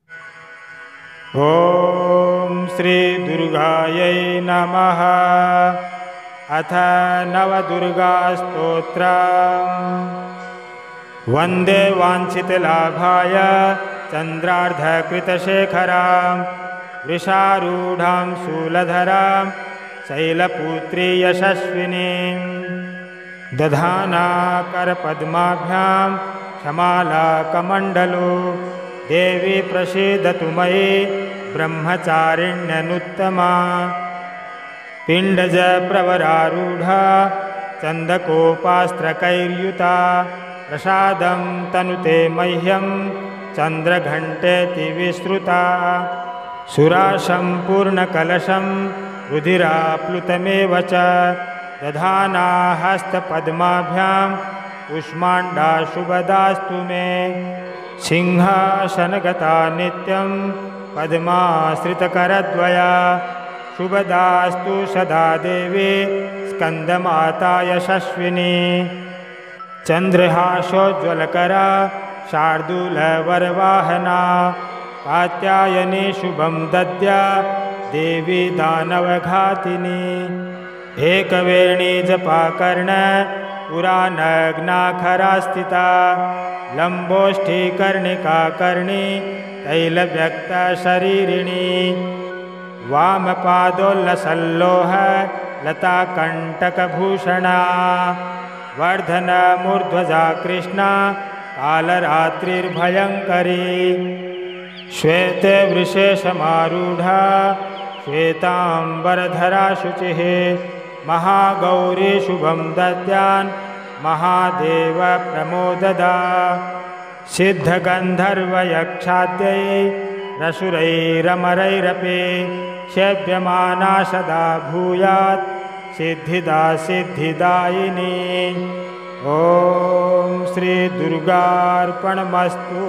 ॐ श्री दुर्गायै नमः। अथ नवदुर्गास्तोत्रम्। वन्दे वाञ्छितलाभाय चन्द्रार्धकृतशेखरां वृषारूढां शूलधरां शैलपुत्री यशस्विनीं दधाना करपद्माभ्यां क्षमालाकमण्डलो देवी प्रसीदतु मयि ब्रह्मचारिण्यनुत्तमा पिण्डज प्रवरारूढा चन्दकोपास्त्रकैर्युता प्रसादं तनुते मह्यं चन्द्रघण्टेति विश्रुता सुरासम्पूर्णकलशं रुधिराप्लुतमेव च दधाना हस्तपद्माभ्यां कुष्माण्डा शुभदास्तु मे सिंहासनगता नित्यं पद्माश्रितकरद्वया शुभदास्तु सदा देवी स्कन्दमाता यशस्विनी चन्द्रहासोज्ज्वलकरा शार्दूलवरवाहना कात्यायनी शुभं दद्या देवी दानवघातिनी एकवेणी जपाकर्ण पुराणग्नाखरा स्थिता लम्बोष्ठीकर्णिका कर्णी तैलव्यक्तशरीरिणी वामपादोल्लसल्लोह लताकण्टकभूषणा वर्धनमूर्ध्वजा कृष्णा कालरात्रिर्भयङ्करी श्वेते वृषेशमारूढा श्वेताम्बरधरा शुचिः महागौरी शुभं दद्यान् महादेव प्रमोददा सिद्धगन्धर्वयक्षाद्यै रसुरैरमरैरपि सेव्यमाना सदा भूयात् सिद्धिदा सिद्धिदायिनी। ॐ श्री दुर्गार्पणमस्तु।